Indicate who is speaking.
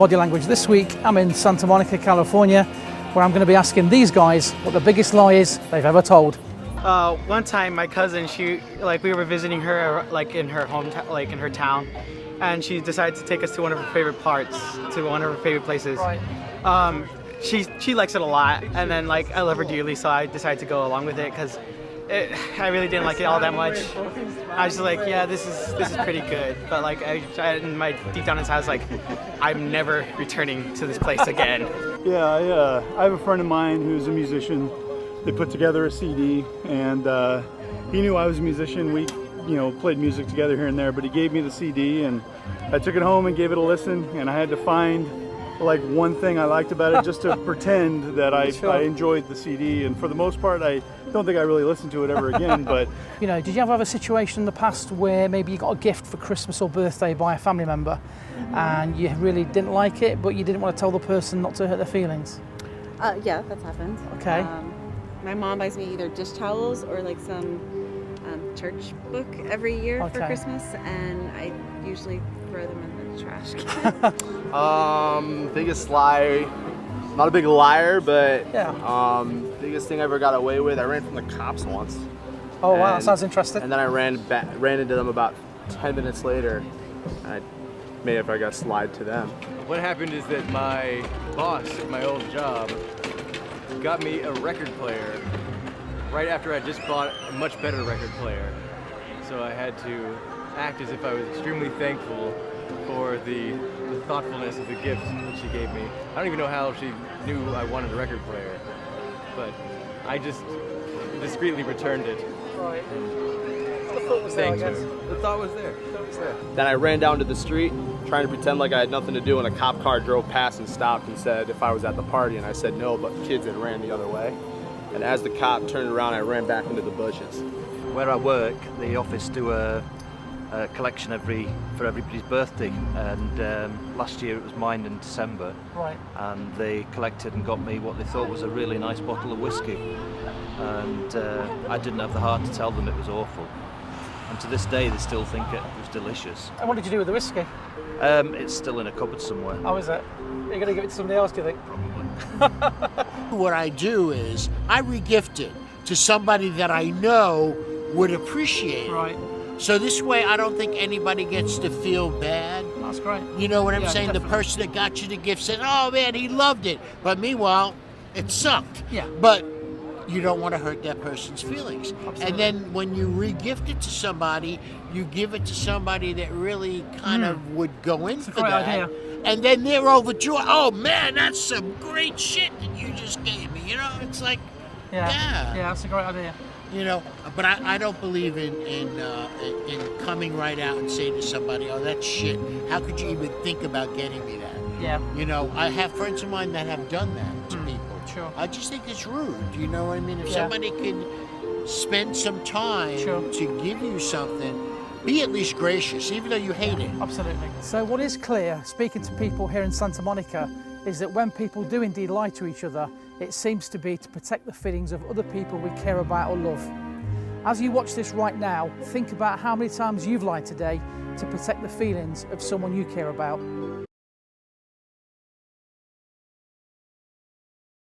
Speaker 1: Body Language. This week I'm in Santa Monica, California, where I'm going to be asking these guys what the biggest lie is they've ever told.
Speaker 2: One time my cousin, we were visiting her in her hometown, in her town, and she decided to take us to one of her favorite parts, to one of her favorite places.
Speaker 1: Right.
Speaker 2: She likes it a lot, and then I love her dearly, so I decided to go along with it because I really didn't like it all that much. I was just like, yeah, this is pretty good, but in my deep down inside, I was like, I'm never returning to this place again.
Speaker 3: Yeah, I have a friend of mine who's a musician. They put together a CD, and he knew I was a musician. We, played music together here and there, but he gave me the CD, and I took it home and gave it a listen, and I had to find one thing I liked about it just to pretend that I enjoyed the CD, and for the most part I don't think I really listened to it ever again. But
Speaker 1: did you ever have a situation in the past where maybe you got a gift for Christmas or birthday by a family member and you really didn't like it, but you didn't want to tell the person not to hurt their feelings?
Speaker 4: Yeah, that's happened.
Speaker 1: Okay.
Speaker 4: My mom buys me either dish towels or some church book every year for Christmas, and I usually throw them in the trash can.
Speaker 5: Biggest lie, not a big liar, but
Speaker 1: yeah.
Speaker 5: Biggest thing I ever got away with, I ran from the cops once.
Speaker 1: Oh wow, that sounds interesting.
Speaker 5: And then I ran into them about 10 minutes later, and I made up I got slide to them.
Speaker 6: What happened is that my boss at my old job got me a record player right after I just bought a much better record player. So I had to act as if I was extremely thankful for the thoughtfulness of the gift that she gave me. I don't even know how she knew I wanted a record player, but I just discreetly returned it.
Speaker 1: Right. The thought was there, I guess.
Speaker 6: The thought was there.
Speaker 5: Then I ran down to the street, trying to pretend like I had nothing to do, and a cop car drove past and stopped and said if I was at the party, and I said no, but kids had ran the other way. And as the cop turned around, I ran back into the bushes.
Speaker 7: Where I work, the office do a collection for everybody's birthday, and last year it was mine in December.
Speaker 1: Right.
Speaker 7: And they collected and got me what they thought was a really nice bottle of whiskey, and I didn't have the heart to tell them it was awful. And to this day, they still think it was delicious.
Speaker 1: And what did you do with the whiskey?
Speaker 7: It's still in a cupboard somewhere.
Speaker 1: How is it? Are you going to give it to somebody else, do you think?
Speaker 8: What I do is I regift it to somebody that I know would appreciate it.
Speaker 1: Right.
Speaker 8: So this way I don't think anybody gets to feel bad.
Speaker 1: That's great.
Speaker 8: You know what I'm saying?
Speaker 1: Definitely.
Speaker 8: The person that got you the gift said, oh man, he loved it. But meanwhile, it sucked.
Speaker 1: Yeah.
Speaker 8: But you don't want to hurt that person's feelings.
Speaker 1: Absolutely.
Speaker 8: And then when you re-gift it to somebody, you give it to somebody that really kind of would go in for
Speaker 1: great
Speaker 8: that.
Speaker 1: idea.
Speaker 8: And then they're overjoyed. Oh man, that's some great shit that you just gave me. It's like,
Speaker 1: Yeah, that's a great idea.
Speaker 8: But I don't believe in coming right out and saying to somebody, oh, that's shit. How could you even think about getting me that?
Speaker 1: Yeah.
Speaker 8: I have friends of mine that have done that to people.
Speaker 1: Sure.
Speaker 8: I just think it's rude. You know what I mean? If somebody can spend some time to give you something, be at least gracious, even though you hate it.
Speaker 1: Absolutely. So what is clear, speaking to people here in Santa Monica, is that when people do indeed lie to each other, it seems to be to protect the feelings of other people we care about or love. As you watch this right now, think about how many times you've lied today to protect the feelings of someone you care about.